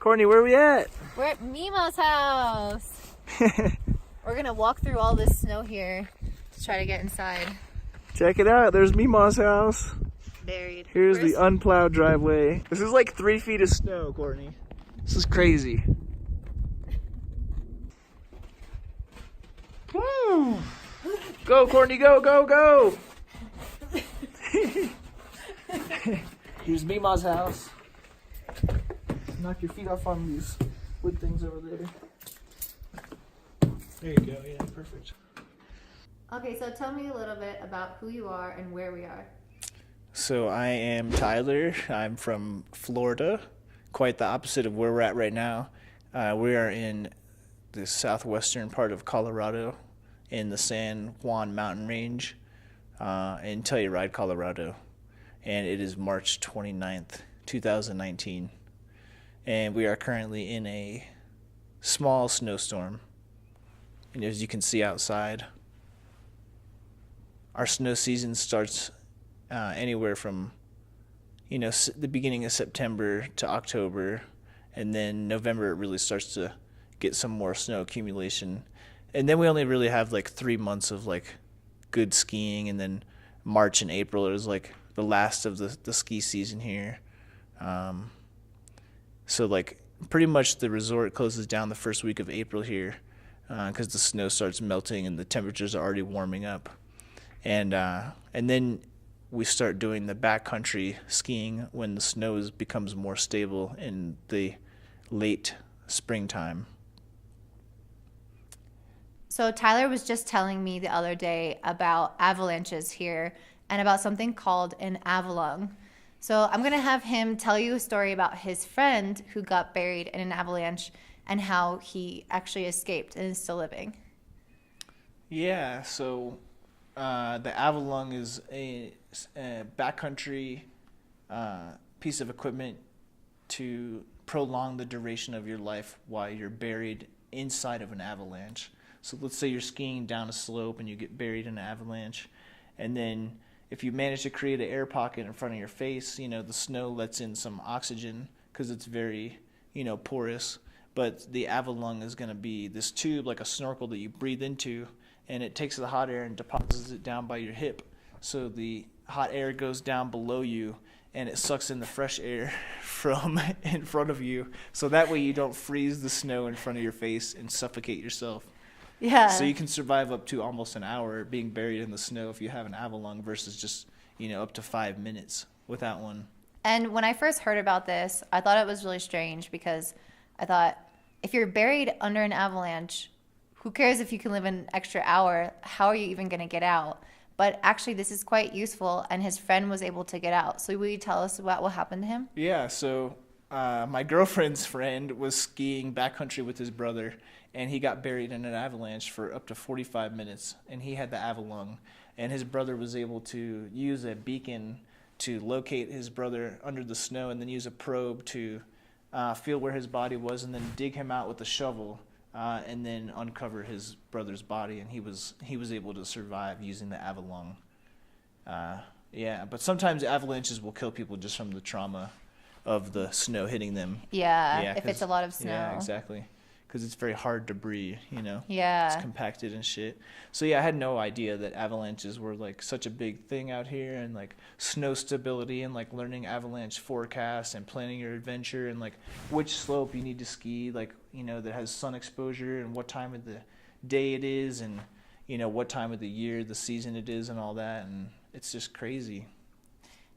Courtney, where are we at? We're at Mima's house. We're gonna walk through all this snow here to try to get inside. Check it out. There's Mima's house. Buried. Here's the unplowed driveway. This is like 3 feet of snow, Courtney. This is crazy. Woo! Go, Courtney, go, go, go! Here's Mima's house. Knock your feet off on these wood things over there. There you go, yeah, perfect. Okay, so tell me a little bit about who you are and where we are. So I am Tyler. I'm from Florida, quite the opposite of where we're at right now. We are in the southwestern part of Colorado in the San Juan Mountain Range in Telluride, Colorado. And it is March 29th, 2019. And we are currently in a small snowstorm. And as you can see outside, our snow season starts anywhere from, the beginning of September to October, and then November it really starts to get some more snow accumulation. And then we only really have like 3 months of like good skiing, and then March and April is like the last of the ski season here. So like pretty much the resort closes down the first week of April here because the snow starts melting and the temperatures are already warming up. And then we start doing the backcountry skiing when the snow becomes more stable in the late springtime. So Tyler was just telling me the other day about avalanches here and about something called an Avalung. So I'm going to have him tell you a story about his friend who got buried in an avalanche and how he actually escaped and is still living. Yeah, so the Avalung is a backcountry piece of equipment to prolong the duration of your life while you're buried inside of an avalanche. So let's say you're skiing down a slope and you get buried in an avalanche, and then if you manage to create an air pocket in front of your face, the snow lets in some oxygen because it's very, porous. But the Avalung is going to be this tube, like a snorkel that you breathe into, and it takes the hot air and deposits it down by your hip. So the hot air goes down below you, and it sucks in the fresh air from in front of you. So that way you don't freeze the snow in front of your face and suffocate yourself. Yeah. So you can survive up to almost an hour being buried in the snow if you have an Avalung versus just, up to 5 minutes without one. And when I first heard about this, I thought it was really strange because I thought, if you're buried under an avalanche, who cares if you can live an extra hour? How are you even going to get out? But actually, this is quite useful, and his friend was able to get out. So will you tell us about what happened to him? Yeah, so my girlfriend's friend was skiing backcountry with his brother, and he got buried in an avalanche for up to 45 minutes, and he had the Avalung. And his brother was able to use a beacon to locate his brother under the snow and then use a probe to feel where his body was and then dig him out with a shovel and then uncover his brother's body. And he was able to survive using the Avalung. But sometimes avalanches will kill people just from the trauma of the snow hitting them. Yeah, if it's a lot of snow. Yeah, exactly. Because it's very hard to breathe, Yeah. It's compacted and shit. So yeah, I had no idea that avalanches were like such a big thing out here, and like snow stability and like learning avalanche forecasts and planning your adventure and like which slope you need to ski, like, that has sun exposure and what time of the day it is and, what time of the year, the season it is and all that. And it's just crazy.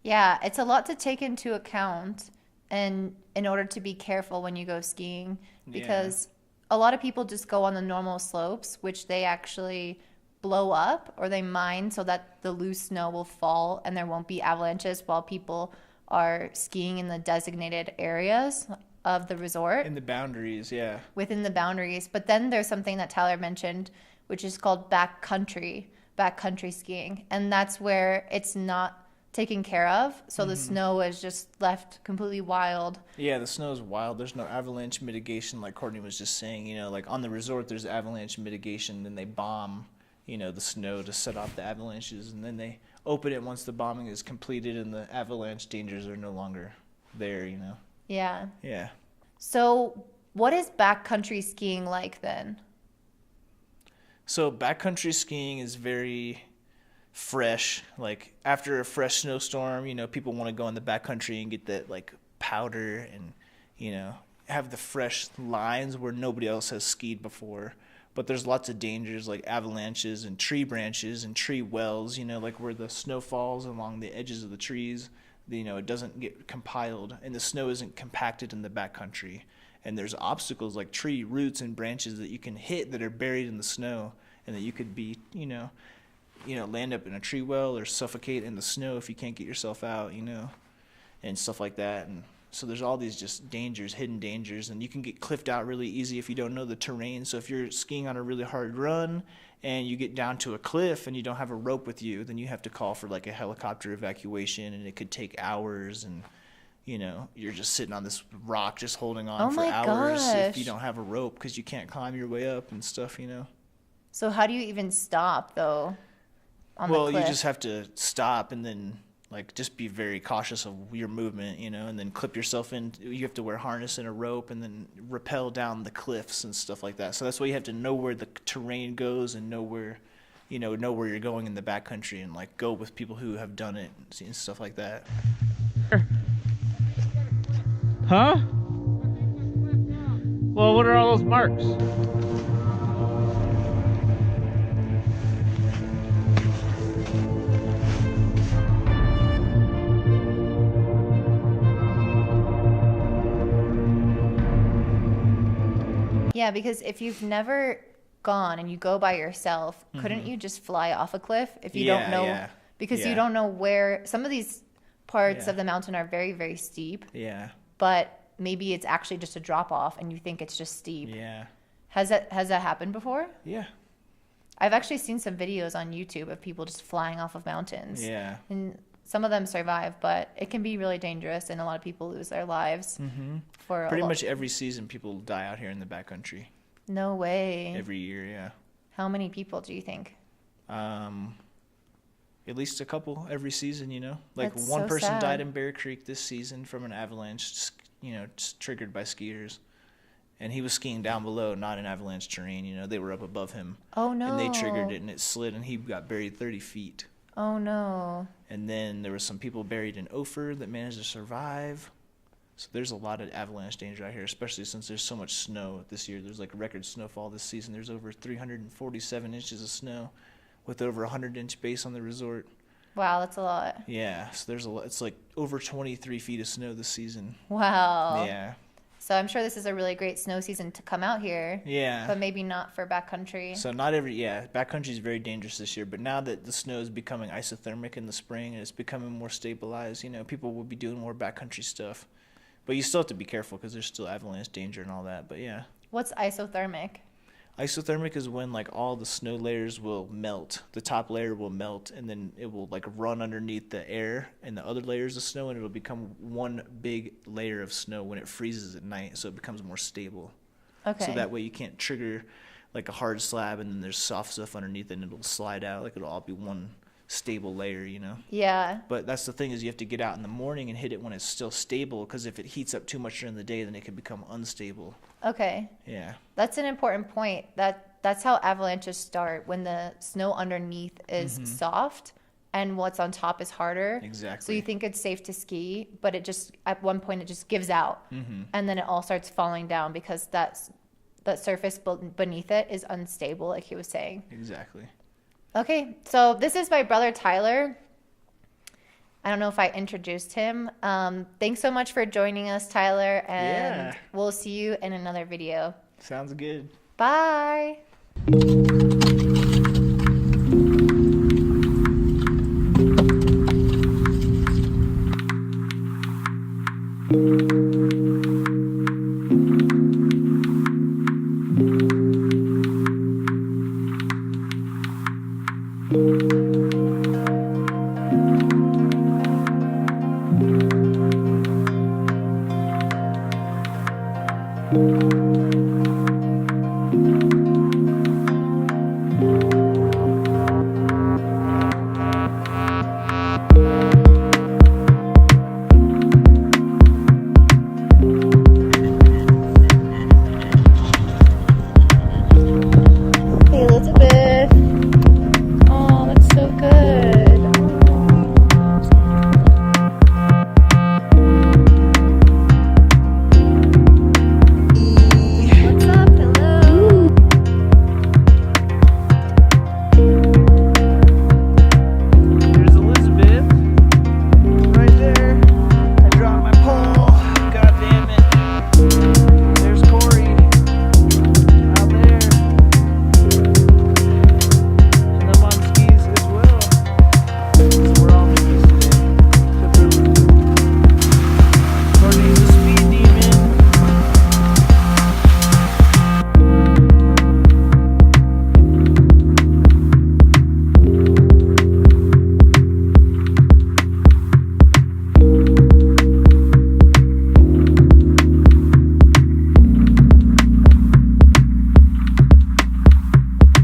Yeah, it's a lot to take into account and in order to be careful when you go skiing because a lot of people just go on the normal slopes, which they actually blow up or they mine so that the loose snow will fall and there won't be avalanches while people are skiing in the designated areas of the resort. In the boundaries, yeah. Within the boundaries. But then there's something that Tyler mentioned, which is called backcountry skiing. And that's where it's not taken care of, so the snow is just left completely wild. Yeah, the snow is wild. There's no avalanche mitigation, like Courtney was just saying. Like on the resort, there's avalanche mitigation. Then they bomb, the snow to set off the avalanches, and then they open it once the bombing is completed, and the avalanche dangers are no longer there. Yeah. Yeah. So what is backcountry skiing like then? So backcountry skiing is very fresh. Like after a fresh snowstorm, people want to go in the backcountry and get that like powder and, have the fresh lines where nobody else has skied before. But there's lots of dangers like avalanches and tree branches and tree wells, like where the snow falls along the edges of the trees. It doesn't get compiled and the snow isn't compacted in the backcountry. And there's obstacles like tree roots and branches that you can hit that are buried in the snow, and that you could be, land up in a tree well or suffocate in the snow if you can't get yourself out, and stuff like that. And so there's all these just dangers, hidden dangers, and you can get cliffed out really easy if you don't know the terrain. So if you're skiing on a really hard run and you get down to a cliff and you don't have a rope with you, then you have to call for like a helicopter evacuation, and it could take hours, and you're just sitting on this rock just holding on for hours if you don't have a rope because you can't climb your way up and stuff, So how do you even stop though on the Well, cliff? you just have to stop and then like just be very cautious of your movement, and then clip yourself in. You have to wear harness and a rope and then rappel down the cliffs and stuff like that. So that's why you have to know where the terrain goes and know where you're going in the backcountry, and like go with people who have done it and stuff like that. Huh? Well, what are all those marks? Yeah, because if you've never gone and you go by yourself, couldn't you just fly off a cliff if you don't know? Yeah. Because Yeah. you don't know where some of these parts Yeah. of the mountain are very, very steep, Yeah. but maybe it's actually just a drop off and you think it's just steep. Yeah. Has that happened before? Yeah. I've actually seen some videos on YouTube of people just flying off of mountains. Yeah. And some of them survive, but it can be really dangerous, and a lot of people lose their lives. For Pretty much every season people die out here in the backcountry. No way. Every year, yeah. How many people do you think? At least a couple every season, Like That's one so person sad. died in Bear Creek this season from an avalanche, triggered by skiers. And he was skiing down below, not in avalanche terrain, they were up above him. Oh no. And they triggered it and it slid and he got buried 30 feet. Oh no. And then there was some people buried in Ophir that managed to survive. So there's a lot of avalanche danger out here, especially since there's so much snow this year. There's like record snowfall this season. There's over 347 inches of snow with over 100-inch base on the resort. Wow, that's a lot. Yeah, so there's a lot. It's like over 23 feet of snow this season. Wow. Yeah. So I'm sure this is a really great snow season to come out here. Yeah. But maybe not for backcountry. So backcountry is very dangerous this year. But now that the snow is becoming isothermic in the spring and it's becoming more stabilized, people will be doing more backcountry stuff. But you still have to be careful because there's still avalanche danger and all that. But yeah. What's isothermic? Isothermic is when like all the snow layers will melt. The top layer will melt and then it will like run underneath the air and the other layers of snow, and it'll become one big layer of snow when it freezes at night, so it becomes more stable. Okay. So that way you can't trigger like a hard slab and then there's soft stuff underneath and it'll slide out. Like it'll all be one stable layer, Yeah. But that's the thing, is you have to get out in the morning and hit it when it's still stable, because if it heats up too much during the day, then it can become unstable. Okay. Yeah. That's an important point. That's how avalanches start, when the snow underneath is soft and what's on top is harder. Exactly. So you think it's safe to ski, but it just at one point it just gives out, and then it all starts falling down because that surface beneath it is unstable, like he was saying. Exactly. Okay, so this is my brother Tyler. I don't know if I introduced him. Thanks so much for joining us, Tyler, and Yeah. we'll see you in another video. Sounds good. Bye.